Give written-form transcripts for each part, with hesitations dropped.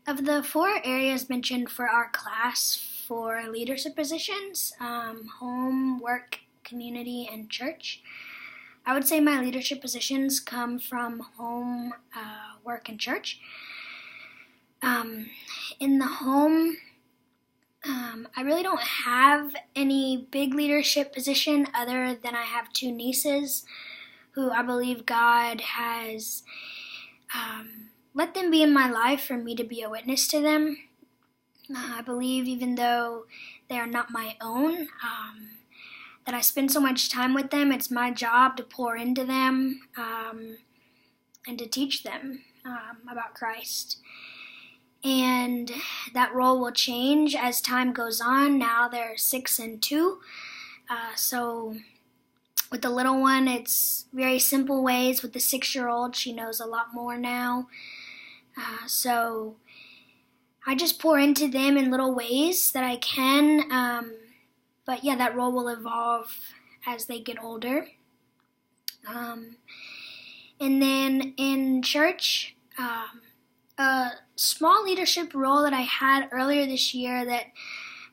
Of the four areas mentioned for our class for leadership positions, home, work, community, and church, I would say my leadership positions come from home, work, and church. In the home, I really don't have any big leadership position other than I have two nieces who I believe God has let them be in my life for me to be a witness to them. I believe even though they are not my own, that I spend so much time with them, it's my job to pour into them and to teach them about Christ. And that role will change as time goes on. Now they're 6 and 2. So with the little one, it's very simple ways. With the 6-year-old, she knows a lot more now. So I just pour into them in little ways that I can. But yeah, that role will evolve as they get older. And then in church, a small leadership role that I had earlier this year that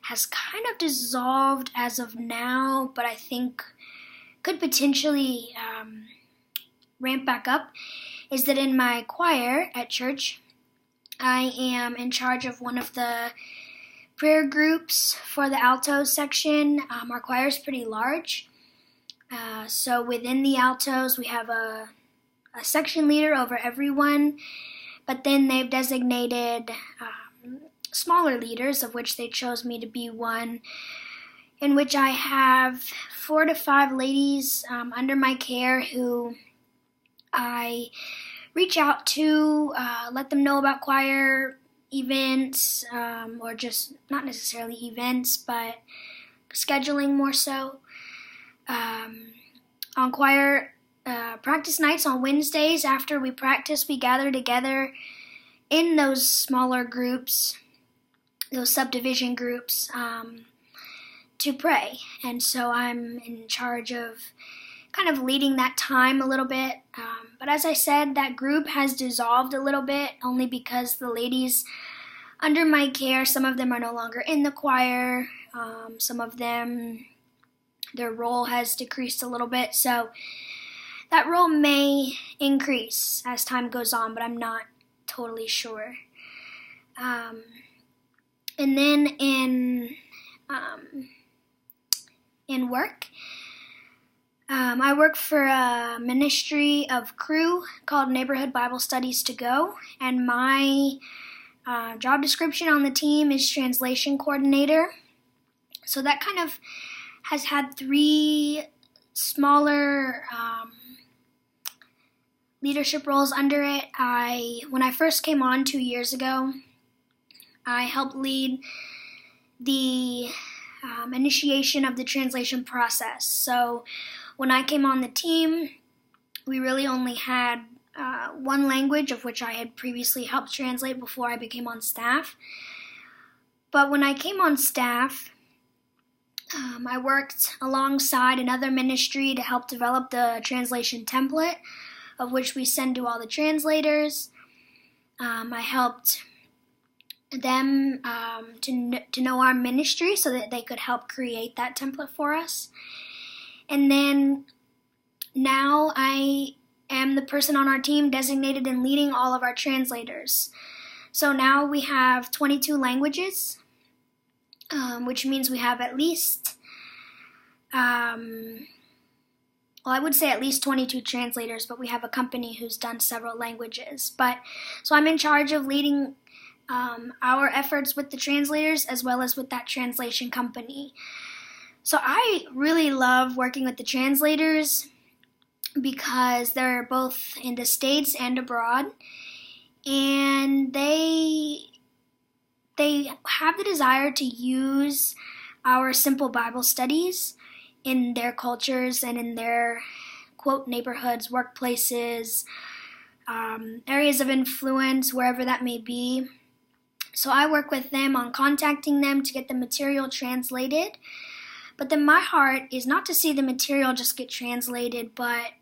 has kind of dissolved as of now, but I think could potentially ramp back up, is that in my choir at church, I am in charge of one of the prayer groups for the alto section. Our choir is pretty large, so within the altos we have a section leader over everyone, but then they've designated smaller leaders, of which they chose me to be one, in which I have 4 to 5 ladies under my care who I reach out to, let them know about choir events, or just not necessarily events, but scheduling more so. On choir practice nights on Wednesdays, after we practice, we gather together in those smaller groups, those subdivision groups, to pray. And so I'm in charge of kind of leading that time a little bit. But as I said, that group has dissolved a little bit, only because the ladies under my care, some of them are no longer in the choir. Some of them, their role has decreased a little bit. So that role may increase as time goes on, but I'm not totally sure. And then in work, I work for a ministry of Cru called Neighborhood Bible Studies to Go, and my job description on the team is translation coordinator. So that kind of has had 3 smaller leadership roles under it. When I first came on 2 years ago, I helped lead the initiation of the translation process. So when I came on the team, we really only had one language, of which I had previously helped translate before I became on staff. But when I came on staff, I worked alongside another ministry to help develop the translation template, of which we send to all the translators. I helped them to know our ministry so that they could help create that template for us. And then now I am the person on our team designated in leading all of our translators. So now we have 22 languages, which means we have at least, I would say at least 22 translators, but we have a company who's done several languages. So I'm in charge of leading our efforts with the translators as well as with that translation company. So I really love working with the translators because they're both in the States and abroad, and they have the desire to use our simple Bible studies in their cultures and in their, quote, neighborhoods, workplaces, areas of influence, wherever that may be. So I work with them on contacting them to get the material translated. But then my heart is not to see the material just get translated, but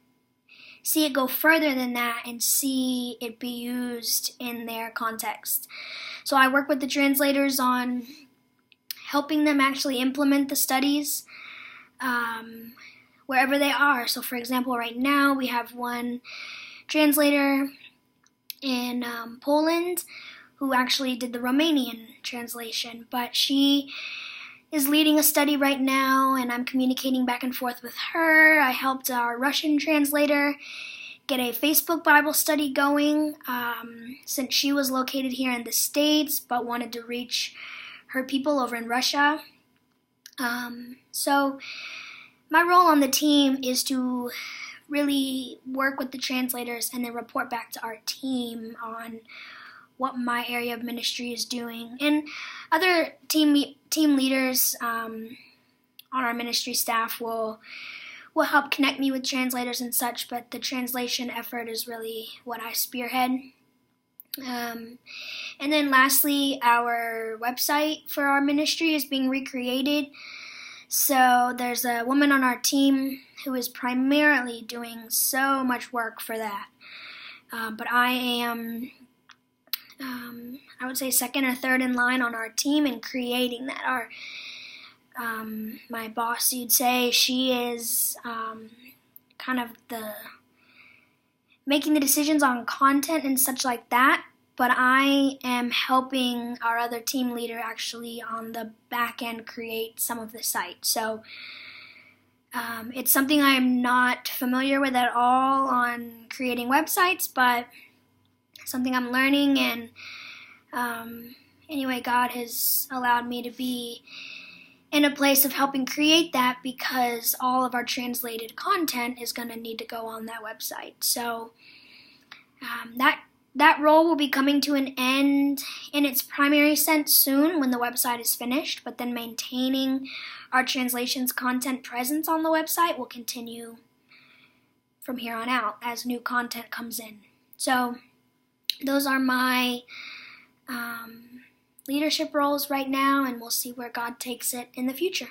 see it go further than that and see it be used in their context. So I work with the translators on helping them actually implement the studies wherever they are. So for example, right now we have one translator in Poland who actually did the Romanian translation, but she is leading a study right now, and I'm communicating back and forth with her. I helped our Russian translator get a Facebook Bible study going since she was located here in the States but wanted to reach her people over in Russia. So my role on the team is to really work with the translators and then report back to our team on what my area of ministry is doing. And other team leaders on our ministry staff will help connect me with translators and such, but the translation effort is really what I spearhead. And then lastly, our website for our ministry is being recreated. So there's a woman on our team who is primarily doing so much work for that. But I am, I would say, second or third in line on our team in creating that. My boss, you'd say, she is kind of making the decisions on content and such like that, but I am helping our other team leader actually on the back end create some of the site. So it's something I am not familiar with at all on creating websites, but something I'm learning, and anyway, God has allowed me to be in a place of helping create that because all of our translated content is going to need to go on that website. So that role will be coming to an end in its primary sense soon when the website is finished, but then maintaining our translations content presence on the website will continue from here on out as new content comes in. So those are my leadership roles right now, and we'll see where God takes it in the future.